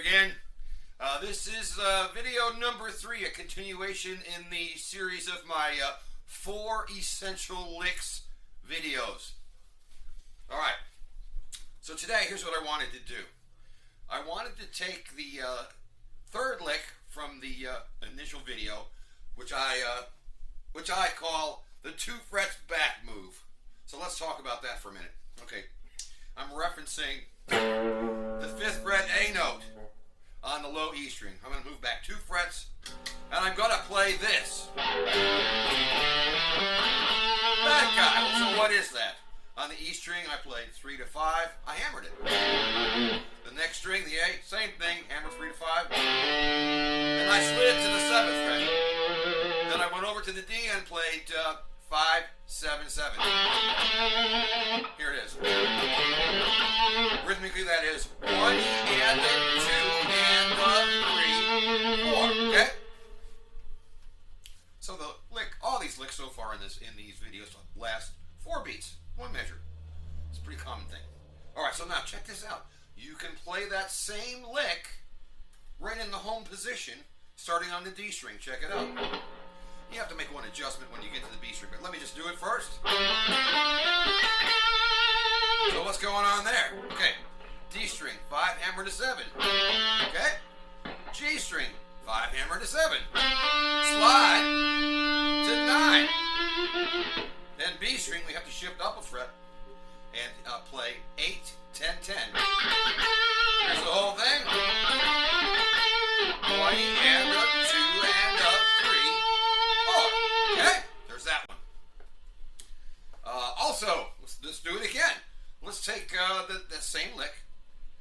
again. This is video number 3, a continuation in the series of my 4 essential licks videos. Alright, so today here's what I wanted to do. I wanted to take the third lick from the initial video, which I call the 2 frets back move. So let's talk about that for a minute. Okay, I'm referencing the 5th fret A note on the low E string. I'm going to move back 2 frets, and I'm going to play this. That guy. So what is that? On the E string, I played 3 to 5. I hammered it. The next string, the A, same thing, hammer 3 to 5. And I slid to the 7th fret. Then I went over to the D and played 5, 7, 7. Here it is. Rhythmically, that is 1 and a 2 and a 3, 4. Okay? So the lick, all these licks so far in these videos last 4 beats, 1 measure. It's a pretty common thing. All right, so now check this out. You can play that same lick right in the home position, starting on the D string. Check it out. You have to make one adjustment when you get to the B string, but let me just do it first. So what's going on there? Okay, D string, 5 hammer to 7. Okay, G string, 5 hammer to 7. Slide to 9. Then B string, we have to shift up a fret and play 8, 10, 10. Here's the whole thing. 1 and a 2 and a 3, 4. Okay, there's that one. Also, let's do it again. Let's take the same lick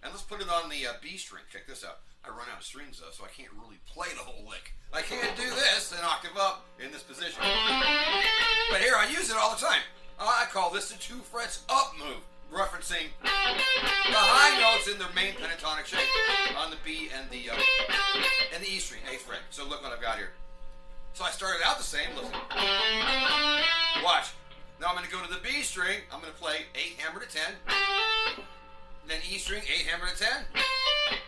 and let's put it on the B string. Check this out. I run out of strings though, so I can't really play the whole lick. I can't do this an octave up in this position. But here, I use it all the time. I call this the 2 frets up move, referencing the high notes in their main pentatonic shape on the B and the E string, 8th fret. So look what I've got here. So I started out the same, listen. Watch. Now I'm going to go to the B string. I'm going to play 8 hammer to 10. Then E string, 8 hammer to 10.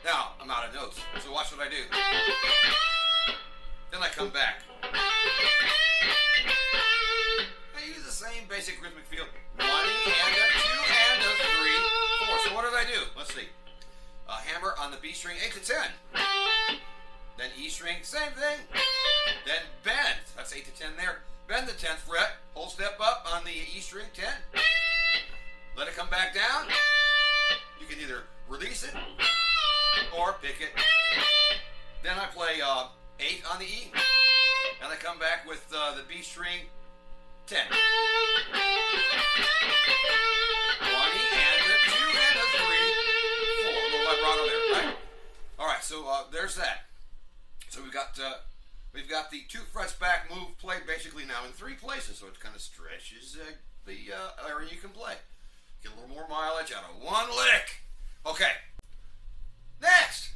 Now, I'm out of notes, so watch what I do. Then I come back. I use the same basic rhythmic feel. 1 and a 2 and a 3, 4. So what did I do? Let's see. Hammer on the B string, 8 to 10. Then E string, same thing. Then bend. That's 8 to 10 there. Bend the 10th fret. Whole step up on the E string, 10. Let it come back down. You can either release it or pick it. Then I play 8 on the E, and I come back with the B string, 10. 1 and a 2 and a 3, 4. A little vibrato there, right? All right, so there's that. So we've got the 2 frets back move played basically now in 3 places, so it kind of stretches the area you can play. Get a little more mileage out of 1 lick. Okay. Next,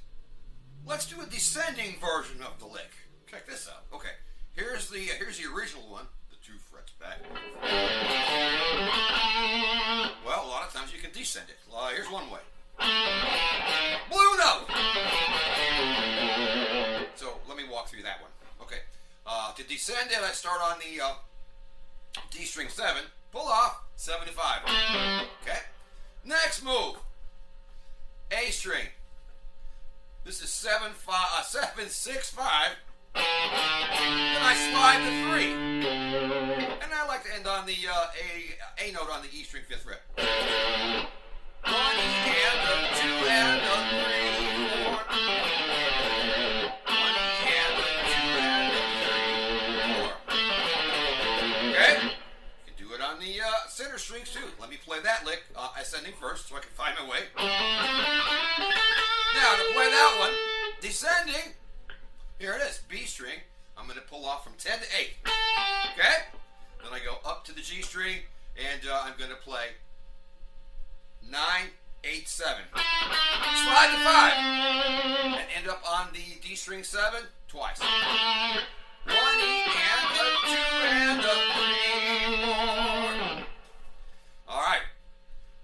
let's do a descending version of the lick. Check this out. Okay, here's the original one, the 2 frets back. Well, a lot of times you can descend it. Here's one way. Blue note. So let me walk through that one. Okay, to descend it, I start on the D string 7, pull off 7 to 5. Okay, next move. A string. This is 7, 6, 5. Then I slide to 3. And I like to end on the A note on the E string 5th fret. 1 and a 2 and a 3, 4. 1 and a 2 and a 3, 4. Okay? You can do it on the center strings too. Let me play that lick ascending first so I can find my way. Now to play that one, descending, here it is, B string. I'm going to pull off from 10 to 8. Okay? Then I go up to the G string, and I'm going to play 9, 8, 7. Slide to 5. And end up on the D string 7 twice. 1 E and a 2 and a 3, 4. Alright.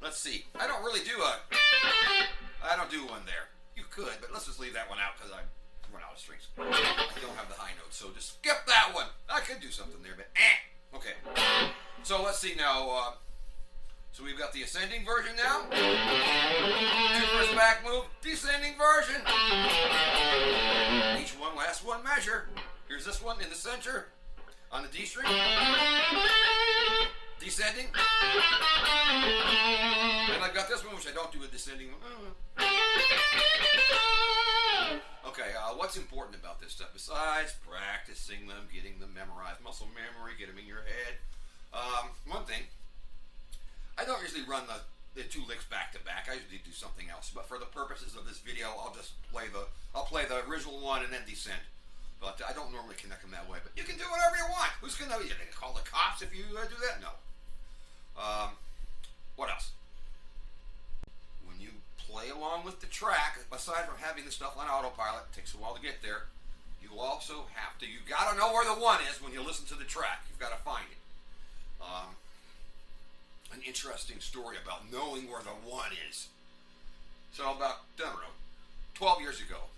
Let's see. I don't do one there. You could, but let's just leave that one out because I run out of strings. I don't have the high notes, so just skip that one. I could do something there, but okay. So let's see now. So we've got the ascending version now. First back move, descending version. Each one lasts one measure. Here's this one in the center on the D string. Descending. And I've got this one, which I don't do a descending one. Okay, what's important about this stuff besides practicing them, getting them memorized, muscle memory, get them in your head? One thing, I don't usually run the two licks back to back. I usually do something else. But for the purposes of this video, I'll just play the original one and then descend. But I don't normally connect them that way. But you can do whatever you want. Who's gonna know? You gonna call the cops if you do that? No. What else? When you play along with the track, aside from having the stuff on autopilot, it takes a while to get there. You also have to. You gotta know where the one is when you listen to the track. You've got to find it. An interesting story about knowing where the one is. So about, I don't know, 12 years ago,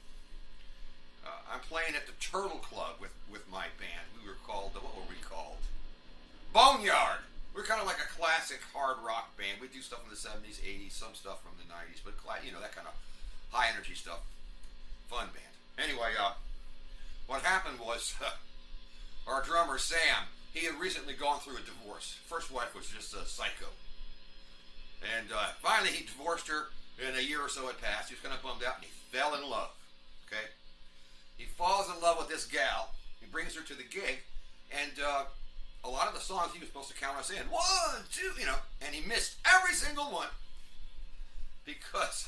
I'm playing at the Turtle Club with my band. We were called, what were we called? Boneyard. We're kind of like a classic hard rock band. We do stuff in the 70s, 80s, some stuff from the 90s, but you know, that kind of high energy stuff. Fun band. Anyway, what happened was our drummer, Sam, he had recently gone through a divorce. First wife was just a psycho. And finally he divorced her, and a year or so had passed. He was kind of bummed out, and he fell in love. Okay? He falls in love with this gal. He brings her to the gig, and a lot of the songs he was supposed to count us in. 1, 2, you know, and he missed every single one because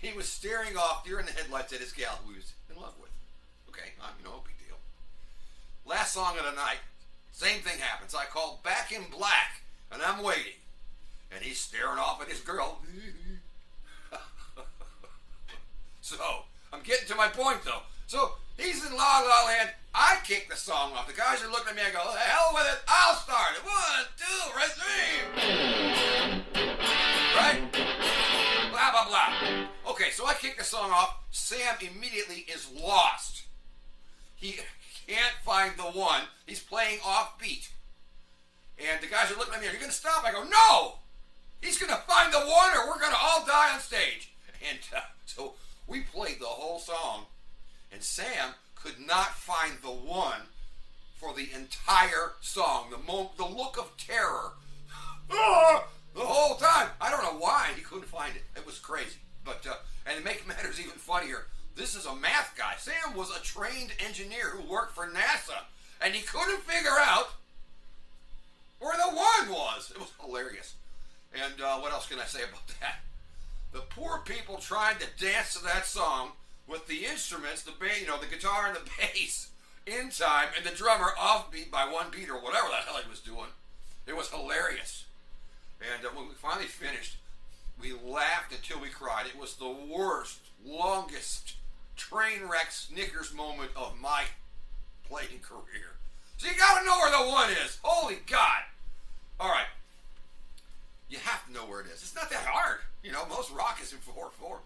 he was staring off deer in the headlights at his gal who he was in love with. Okay, no big deal. Last song of the night, same thing happens. I call Back in Black, and I'm waiting. And he's staring off at his girl. So, I'm getting to my point, though. So, he's in La La Land. I kick the song off. The guys are looking at me. I go, the hell with it. I'll start it. 1, 2, 3. Right? Blah, blah, blah. Okay, so I kick the song off. Sam immediately is lost. He can't find the one. He's playing off beat. And the guys are looking at me. Are you going to stop? I go, no! He's going to find the one or we're going to all die on stage. And so we played the whole song. And Sam could not find the one for the entire song. The look of terror. The whole time. I don't know why he couldn't find it. It was crazy. But, and to make matters even funnier, this is a math guy. Sam was a trained engineer who worked for NASA, and he couldn't figure out where the one was. It was hilarious. And what else can I say about that? The poor people trying to dance to that song with the instruments, the bass, you know, the guitar and the bass in time, and the drummer off beat by one beat or whatever the hell he was doing. It was hilarious. And when we finally finished, we laughed until we cried. It was the worst, longest train wreck Snickers moment of my playing career. So you gotta know where the one is. Holy God. All right. You have to know where it is. It's not that hard. You know, most rock is in 4/4.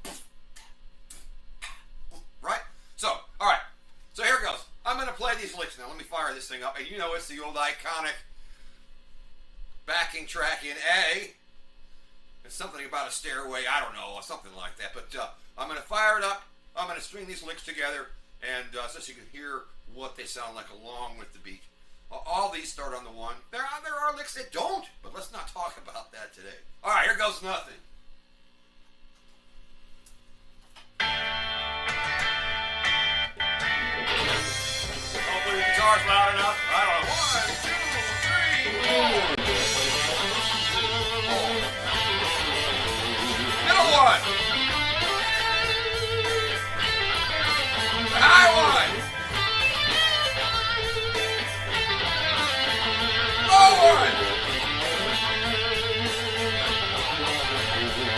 Right? So, all right. So here it goes. I'm going to play these licks now. Let me fire this thing up. And you know it's the old iconic backing track in A. It's something about a stairway. I don't know. Something like that. But I'm going to fire it up. I'm going to string these licks together. And so you can hear what they sound like along with the beat. All these start on the one. There are licks that don't. But let's not talk about that today. All right. Here goes nothing. Hopefully the guitar's loud enough. I don't know. 1, 2, 3, 4. Middle one. The high one. Low one.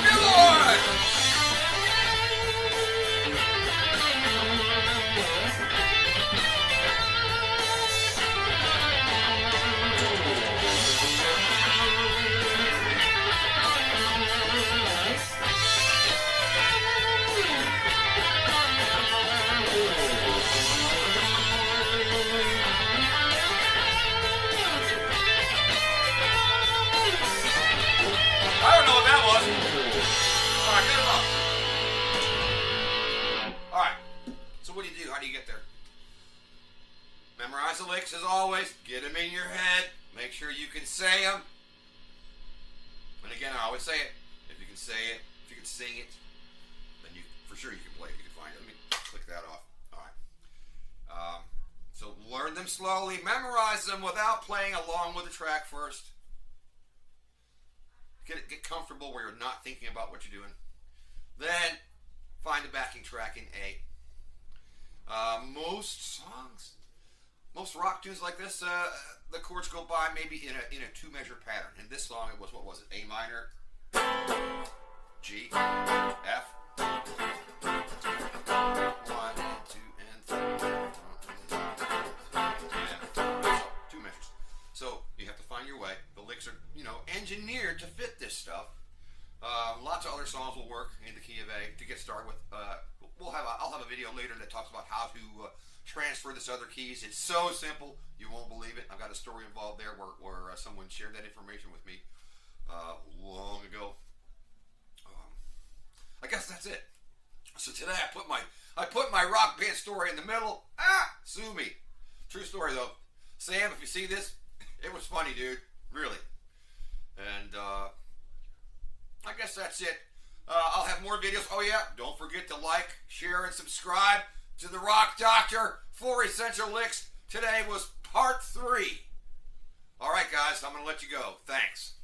Middle one. get there. Memorize the licks as always. Get them in your head. Make sure you can say them. And again, I always say it. If you can say it, if you can sing it, then you for sure you can play it. You can find it. Let me click that off. All right. So learn them slowly. Memorize them without playing along with the track first. Get comfortable where you're not thinking about what you're doing. Then find the backing track in A. Most songs, most rock tunes like this, the chords go by maybe in a 2-measure pattern. In this song, it was, what was it? A minor, G, F, 1 and 2 and 3. Yeah. 2 measures. So you have to find your way. The licks are, engineered to fit this stuff. Lots of other songs will work in the key of A to get started with. I'll have a video later that talks about how to transfer this other keys. It's so simple, you won't believe it. I've got a story involved there where someone shared that information with me long ago. I guess that's it. So today I put my rock band story in the middle. Sue me. True story though. Sam, if you see this, it was funny, dude. Really. And I guess that's it. I'll have more videos. Oh yeah, don't forget to like, share, and subscribe to the Rock Doctor 4 Essential Licks. Today was part 3. All right, guys, I'm going to let you go. Thanks.